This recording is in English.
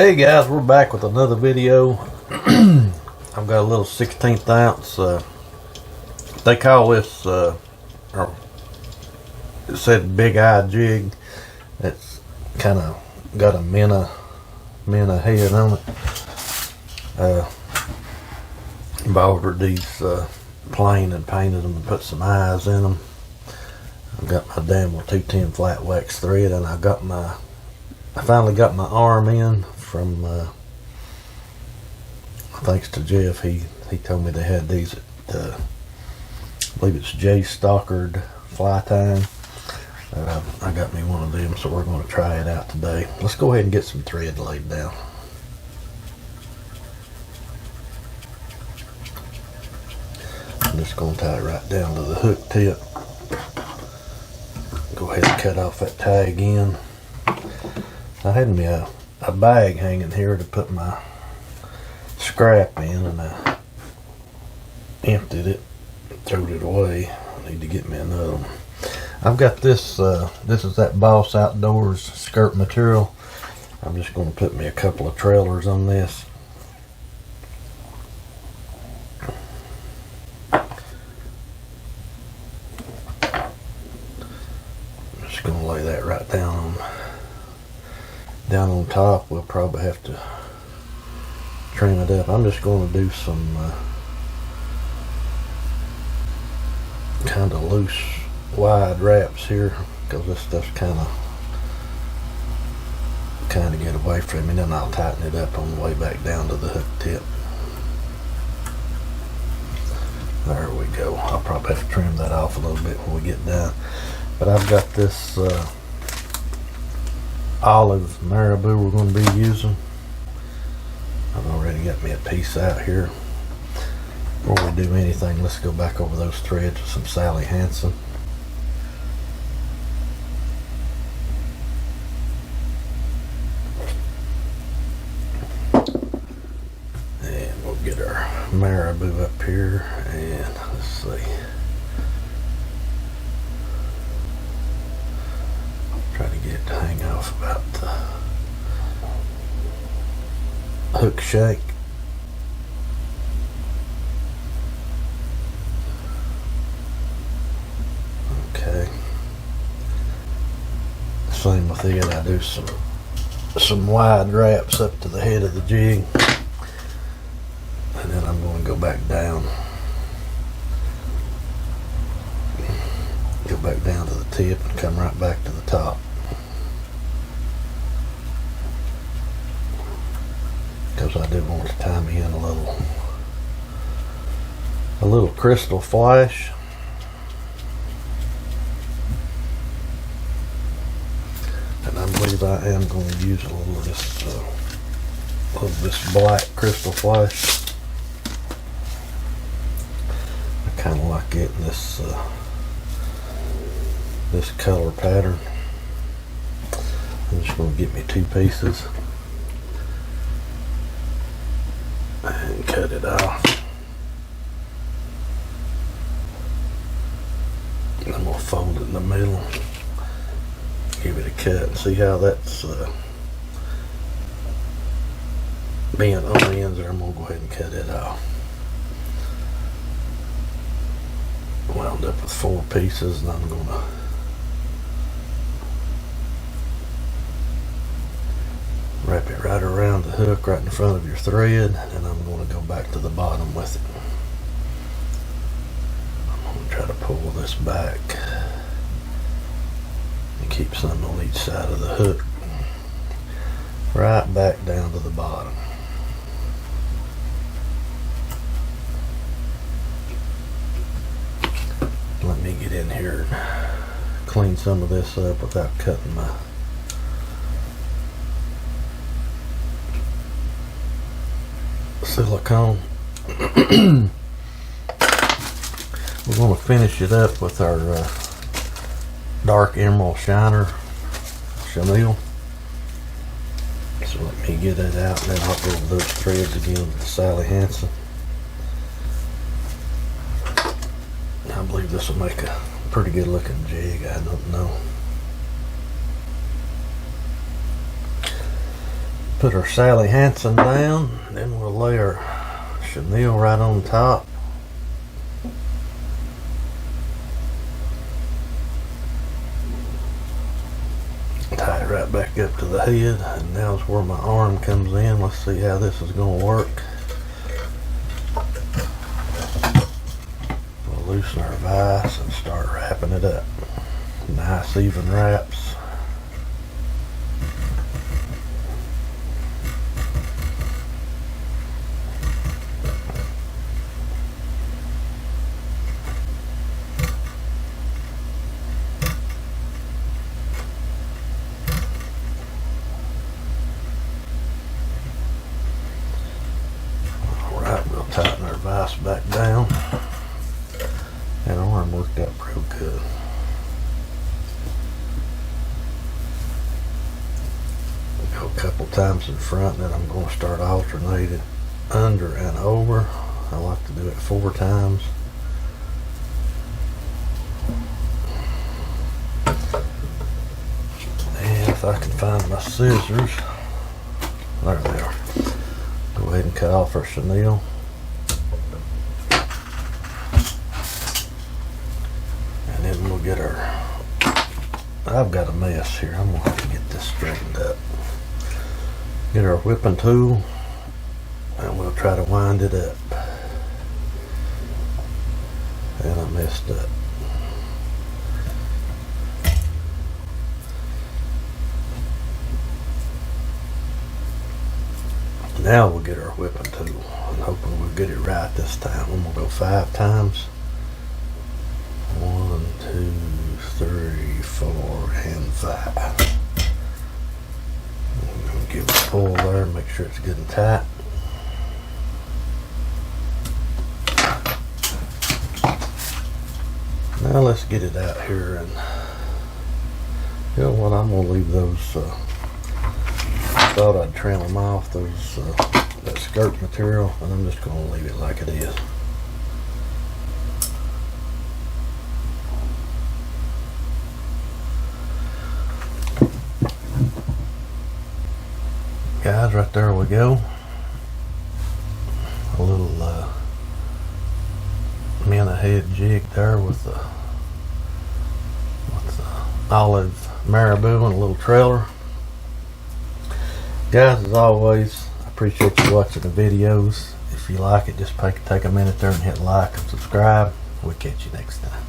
Hey guys, we're back with another video. I've got a little 16th ounce, they call this, or it said Big Eye jig. It's kind of got a minnow head on it. I've ordered these plain and painted them and put some eyes in them. I've got my Danwell 210 flat wax thread, and I finally got my arm in from thanks to Jeff. He told me they had these at I believe it's J Stockard Fly Time. I got me one of them, so we're going to try it out today. Let's go ahead and get some thread laid down. I'm just going to tie it right down to the hook tip. Go ahead and cut off that tag end. I had me a bag hanging here to put my scrap in, and I emptied it, threw it away. I need to get me another one. I've got this, this is that Boss Outdoors skirt material. I'm just going to put me a couple of trailers on this. I'm just going to lay that right down on top. We'll probably have to trim it up. I'm just going to do some kind of loose wide wraps here, because this stuff's kind of get away from me. Then I'll tighten it up on the way back down to the hook tip. There we go. I'll probably have to trim that off a little bit when we get done. But I've got this olive marabou we're going to be using. I've already got me a piece out here. Before we do anything, let's go back over those threads with some Sally Hansen. And we'll get our marabou up here, and let's see. Try to get it to hang off about the hook shank. Okay. Same with it. I do some wide wraps up to the head of the jig, and then I'm going to go back down. Go back down to the tip and come right back to the top. Because I do want to tie me in a little crystal flash. And I believe I am going to use a little of this black crystal flash. I kind of like it in this color pattern. I'm just going to get me 2 pieces and cut it off. And I'm going to fold it in the middle, give it a cut, and see how that's being on the ends there. I'm going to go ahead and cut it off. Wound up with 4 pieces, and I'm going to wrap it right around the hook right in front of your thread, and I'm going to go back to the bottom with it. I'm going to try to pull this back and keep some on each side of the hook, right back down to the bottom. Let me get in here and clean some of this up without cutting my silicone. We're going to finish it up with our dark emerald shiner chenille. So let me get it out, and then I'll go over those threads again with Sally Hansen. I believe this will make a pretty good looking jig. I don't know. Put our Sally Hansen down, then we'll lay our chenille right on top. Tie it right back up to the head, and now's where my arm comes in. Let's see how this is going to work. We'll loosen our vise and start wrapping it up. Nice even wraps. We'll tighten our vise back down. That arm worked out real good. Go a couple times in front, and then I'm going to start alternating under and over. I like to do it 4 times. And if I can find my scissors, there they are. Go ahead and cut off our chenille. And then we'll get our, I've got a mess here. I'm going to have to get this straightened up. Get our whipping tool, and we'll try to wind it up. And I messed up. Now we'll get our whipping tool. I'm hoping we'll get it right this time. I'm going to go 5 times. 1, 2, 3, 4, and 5. I'm going to give it a pull there and make sure it's good and tight. Now let's get it out here, and you know what, I'm going to leave those, thought I'd trim them off, those that skirt material, and I'm just going to leave it like it is. Guys, right there we go. A little minnow head jig there with the olive marabou and a little trailer. Guys, as always, I appreciate you watching the videos. If you like it, just take a minute there and hit like and subscribe. We'll catch you next time.